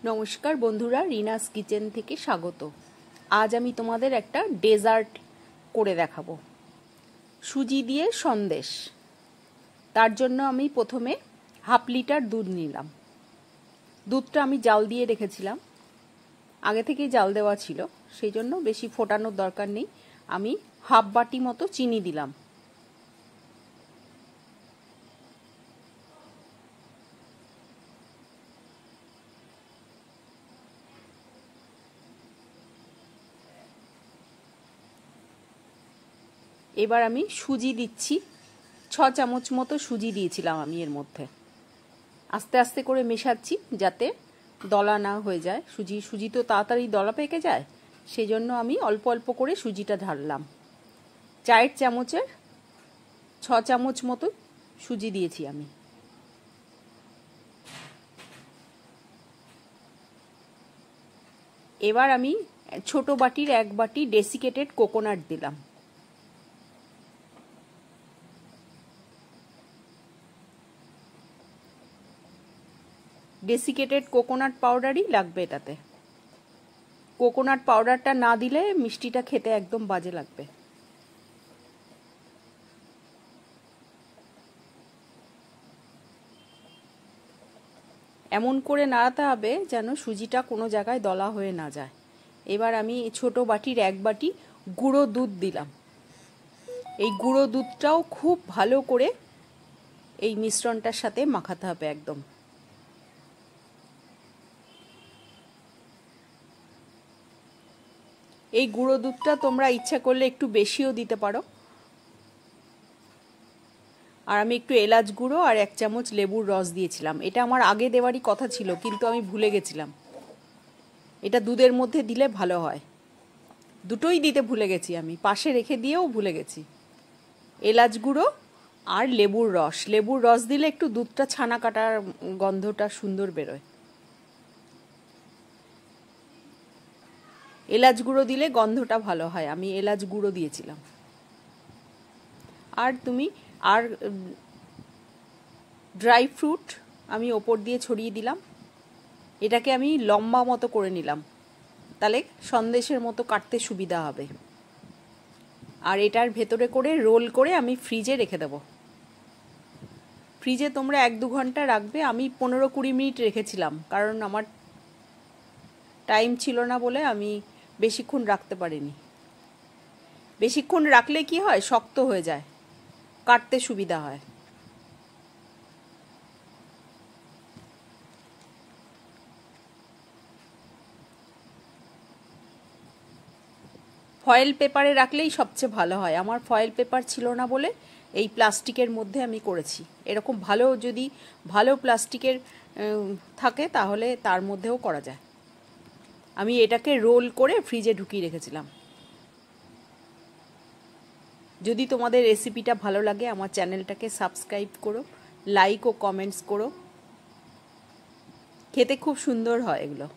নমস্কার বন্ধুরা, রিনাস কিচেন থেকে স্বাগত। আজ আমি তোমাদের একটা ডেজার্ট করে দেখাবো, সুজি দিয়ে সন্দেশ। তার জন্য আমি প্রথমে হাফ লিটার দুধ নিলাম। দুধটা আমি জাল দিয়ে রেখেছিলাম, আগে থেকেই জাল দেওয়া ছিল, সেই জন্য বেশি ফোটানোর দরকার নেই। আমি হাফ বাটি মতো চিনি দিলাম। এবার আমি সুজি দিচ্ছি, 6 চামচ মতো সুজি দিয়েছিলাম আমি এর মধ্যে। আস্তে আস্তে করে মেশাচ্ছি যাতে দলা না হয়ে যায়। সুজি তো তাড়াতাড়ি দলা পেকে যায়, সেই জন্য আমি অল্প অল্প করে সুজিটা ঢাললাম। 4 চামচের 6 চামচ মতো সুজি দিয়েছি আমি। এবার আমি ছোট বাটির 1 বাটি ডেসিকেটেড কোকোনাট দিলাম। ডেসিকেটেড কোকোনাট পাউডারই লাগবে এটাতে। কোকোনাট পাউডারটা না দিলে মিষ্টিটা খেতে একদম বাজে লাগবে। এমন করে নাড়াতে হবে যেন সুজিটা কোনো জায়গায় দলা হয়ে না যায়। এবার আমি ছোট বাটির 1 বাটি গুঁড়ো দুধ দিলাম। এই গুঁড়ো দুধটাও খুব ভালো করে এই মিশ্রণটার সাথে মাখাতে হবে একদম। এই গুঁড়ো দুধটা তোমরা ইচ্ছা করলে একটু বেশিও দিতে পারো। আর আমি একটু এলাচ গুঁড়ো আর 1 চামচ লেবুর রস দিয়েছিলাম। এটা আমার আগে দেওয়ারই কথা ছিল, কিন্তু আমি ভুলে গেছিলাম। এটা দুধের মধ্যে দিলে ভালো হয়। দুটোই দিতে ভুলে গেছি, আমি পাশে রেখে দিয়েও ভুলে গেছি। এলাচ গুঁড়ো আর লেবুর রস দিলে একটু দুধটা ছানা কাটার গন্ধটা সুন্দর বেরোয়। এলাচ গুঁড়ো দিলে গন্ধটা ভালো হয়, আমি এলাচ গুঁড়ো দিয়েছিলাম। আর ড্রাই ফ্রুট আমি ওপর দিয়ে ছড়িয়ে দিলাম। এটাকে আমি লম্বা মতো করে নিলাম, তাহলে সন্দেশের মতো কাটতে সুবিধা হবে। আর এটার ভেতরে করে রোল করে আমি ফ্রিজে রেখে দেব। ফ্রিজে তোমরা 1-2 ঘন্টা রাখবে। আমি 15-20 মিনিট রেখেছিলাম, কারণ আমার টাইম ছিল না বলে আমি বেশিক্ষণ রাখতে পারিনি। বেশিক্ষণ রাখলে কি হয়, শক্ত হয়ে যায়, কাটতে সুবিধা হয়। ফয়েল পেপারে রাখলেই সবচেয়ে ভালো হয়। আমার ফয়েল পেপার ছিল না বলে এই প্লাস্টিকের মধ্যে আমি করেছি। এরকম যদি ভালো প্লাস্টিকের থাকে তাহলে তার মধ্যেও করা যায়। আমি এটাকে রোল করে ফ্রিজে ঢুকিয়ে রেখেছিলাম। যদি তোমাদের রেসিপিটা ভালো লাগে আমার চ্যানেলটাকে সাবস্ক্রাইব করো, লাইক ও কমেন্টস করো। খেতে খুব সুন্দর হয় এগুলো।